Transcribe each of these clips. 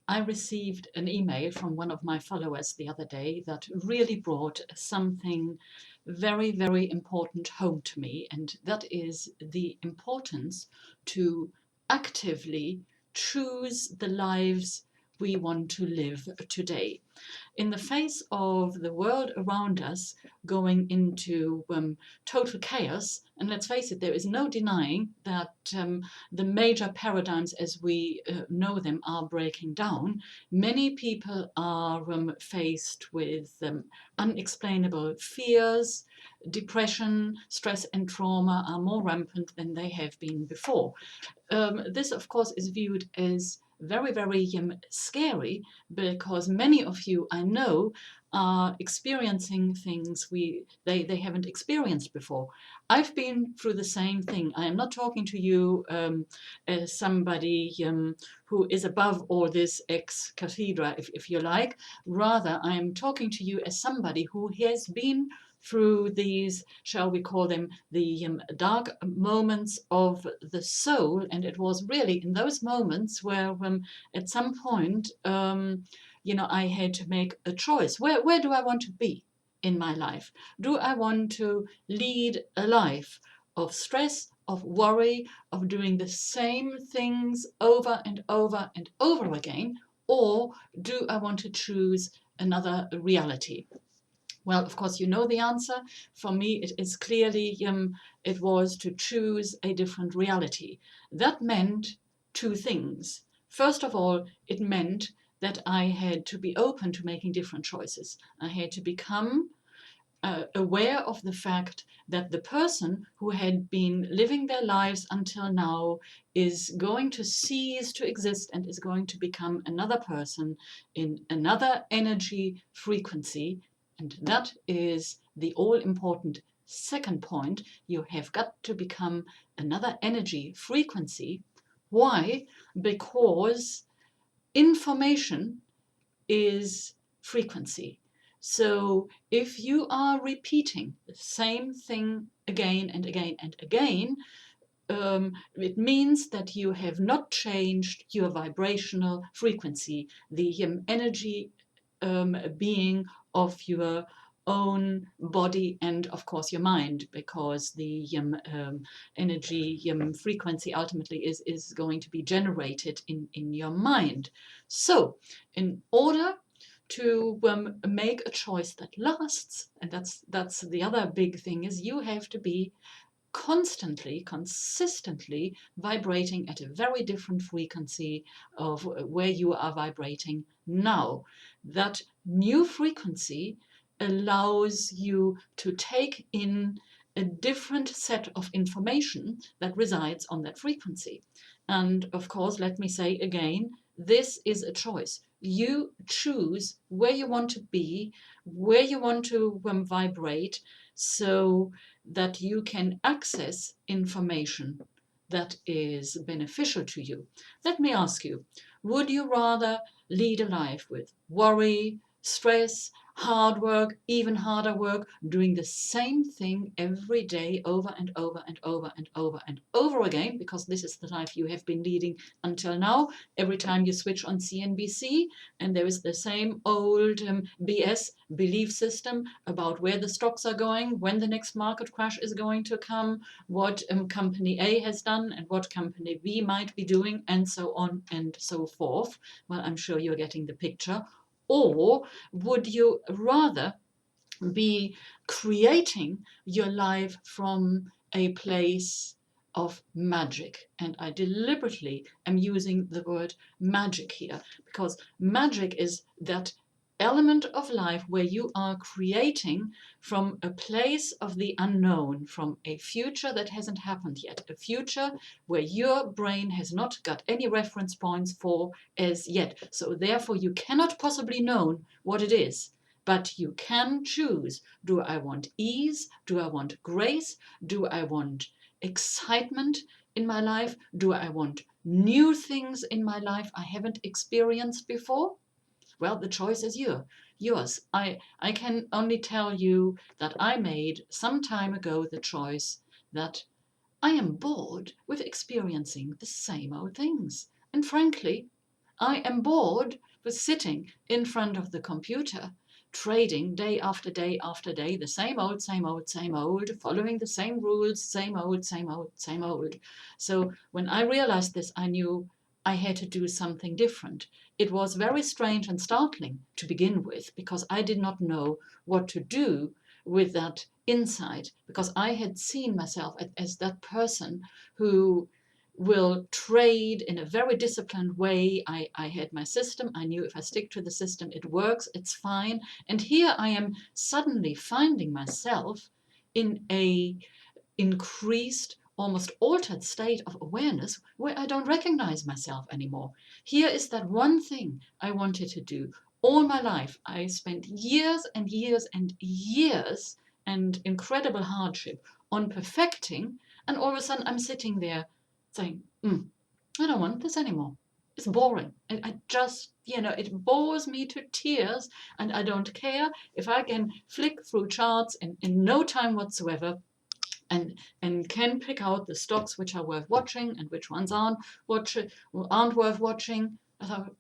I received an email from one of my followers the other day that really brought something very, very important home to me, and that is the importance to actively choose the lives we want to live today. In the face of the world around us going into total chaos, and let's face it, there is no denying that the major paradigms as we know them are breaking down. Many people are faced with unexplainable fears. Depression, stress, and trauma are more rampant than they have been before. This, of course, is viewed as very, very scary because many of you I know are experiencing things they haven't experienced before. I've been through the same thing. I am not talking to you as somebody who is above all this ex cathedra, if you like. Rather, I am talking to you as somebody who has been through these, shall we call them, the dark moments of the soul. And it was really in those moments where at some point, I had to make a choice. Where do I want to be in my life? Do I want to lead a life of stress, of worry, of doing the same things over and over and over again? Or do I want to choose another reality? Well, of course, you know the answer. For me, it is clearly, it was to choose a different reality. That meant two things. First of all, it meant that I had to be open to making different choices. I had to become aware of the fact that the person who had been living their lives until now is going to cease to exist and is going to become another person in another energy frequency. And that is the all important second point. You have got to become another energy frequency. Why? Because information is frequency. So if you are repeating the same thing again and again and again, it means that you have not changed your vibrational frequency, the energy being of your own body and of course your mind, because the energy frequency ultimately is going to be generated in your mind. So in order to make a choice that lasts, and that's the other big thing, is you have to be constantly, consistently vibrating at a very different frequency of where you are vibrating now. That new frequency allows you to take in a different set of information that resides on that frequency. And of course, let me say again, this is a choice. You choose where you want to be, where you want to vibrate, so that you can access information that is beneficial to you. Let me ask you, would you rather lead a life with worry, stress, hard work, even harder work, doing the same thing every day over and over and over and over and over again, because this is the life you have been leading until now? Every time you switch on CNBC and there is the same old BS belief system about where the stocks are going, when the next market crash is going to come, what company A has done and what company B might be doing, and so on and so forth. Well, I'm sure you're getting the picture. Or would you rather be creating your life from a place of magic? And I deliberately am using the word magic here because magic is that element of life where you are creating from a place of the unknown, from a future that hasn't happened yet, a future where your brain has not got any reference points for as yet. So therefore you cannot possibly know what it is. But you can choose. Do I want ease? Do I want grace? Do I want excitement in my life? Do I want new things in my life I haven't experienced before? Well, the choice is yours. I can only tell you that I made some time ago the choice that I am bored with experiencing the same old things. And frankly, I am bored with sitting in front of the computer, trading day after day after day, the same old, same old, same old, following the same rules, same old, same old, same old. So when I realized this, I knew I had to do something different. It was very strange and startling to begin with, because I did not know what to do with that insight, because I had seen myself as that person who will trade in a very disciplined way. I had my system. I knew if I stick to the system, it works, it's fine. And here I am suddenly finding myself in a increased, almost altered state of awareness where I don't recognize myself anymore. Here is that one thing I wanted to do all my life. I spent years and years and years and incredible hardship on perfecting, and all of a sudden I'm sitting there saying, I don't want this anymore. It's boring. I just, it bores me to tears, and I don't care if I can flick through charts in no time whatsoever, and can pick out the stocks which are worth watching and which ones aren't worth watching. I thought,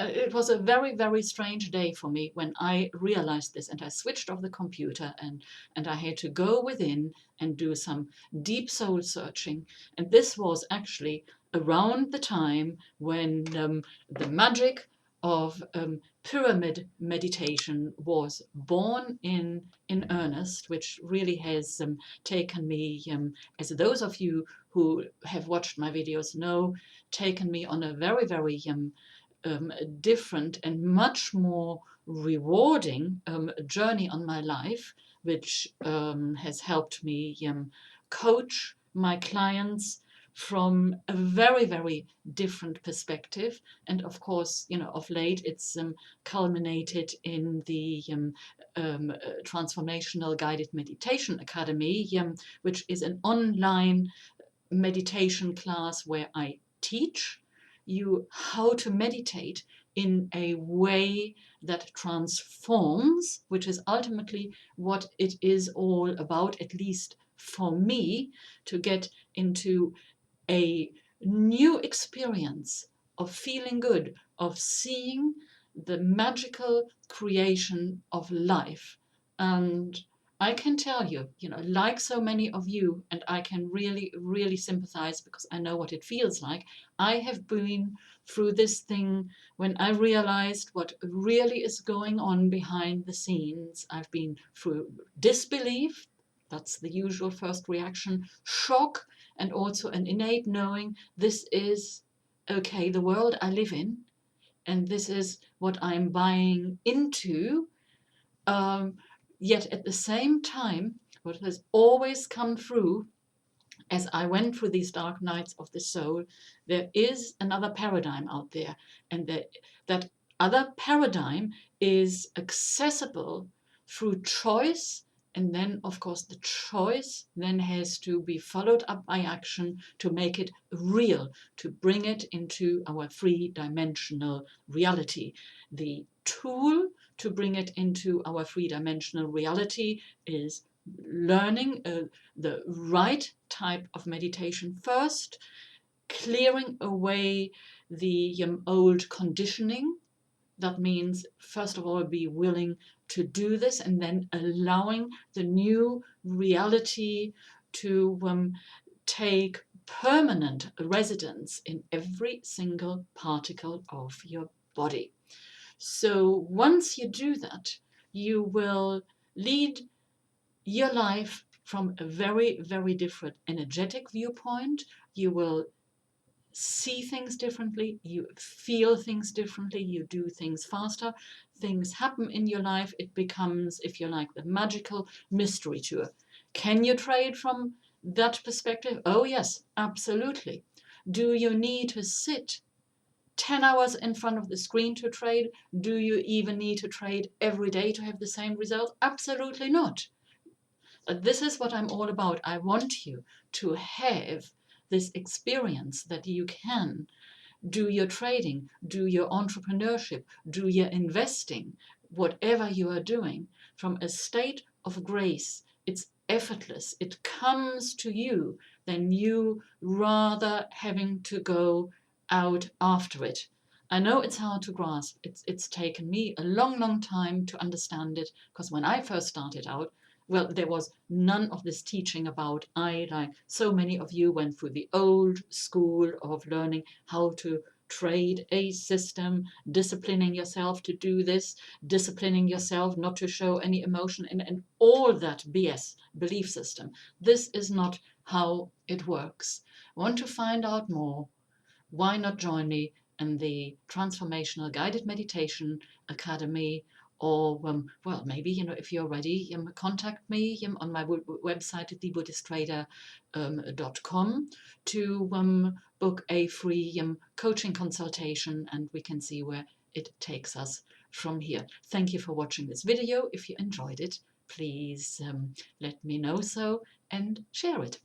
it was a very, very strange day for me when I realized this, and I switched off the computer, and I had to go within and do some deep soul searching. And this was actually around the time when the magic of pyramid meditation was born in earnest, which really has taken me, as those of you who have watched my videos know, taken me on a very, very different and much more rewarding journey on my life, which has helped me coach my clients from a very, very different perspective. And of course, of late, it's culminated in the Transformational Guided Meditation Academy, which is an online meditation class where I teach you how to meditate in a way that transforms, which is ultimately what it is all about, at least for me, to get into a new experience of feeling good, of seeing the magical creation of life. And I can tell you, like so many of you, and I can really, really sympathize because I know what it feels like. I have been through this thing when I realized what really is going on behind the scenes. I've been through disbelief. That's the usual first reaction, shock, and also an innate knowing this is okay, the world I live in, and this is what I'm buying into. Um, Yet at the same time, what has always come through as I went through these dark nights of the soul, there is another paradigm out there, and that other paradigm is accessible through choice. And then, of course, the choice then has to be followed up by action to make it real, to bring it into our three-dimensional reality. The tool to bring it into our three-dimensional reality is learning the right type of meditation first, clearing away the old conditioning. That means, first of all, be willing to do this, and then allowing the new reality to take permanent residence in every single particle of your body. So once you do that, you will lead your life from a very, very different energetic viewpoint. You will see things differently, you feel things differently, you do things faster, things happen in your life. It becomes, if you like, the magical mystery tour. Can you trade from that perspective? Oh, yes, absolutely. Do you need to sit 10 hours in front of the screen to trade? Do you even need to trade every day to have the same result? Absolutely not. This is what I'm all about. I want you to have this experience that you can do your trading, do your entrepreneurship, do your investing, whatever you are doing, from a state of grace. It's effortless. It comes to you than you rather having to go out after it. I know it's hard to grasp. It's taken me a long time to understand it, because when I first started out, well, there was none of this teaching about. I, like so many of you, went through the old school of learning how to trade a system, disciplining yourself to do this, disciplining yourself not to show any emotion, and all that BS belief system. This is not how it works. Want to find out more? Why not join me in the Transformational Guided Meditation Academy? Or, well, maybe, if you're ready, contact me on my website at thebuddhisttrader.com to book a free coaching consultation, and we can see where it takes us from here. Thank you for watching this video. If you enjoyed it, please let me know so and share it.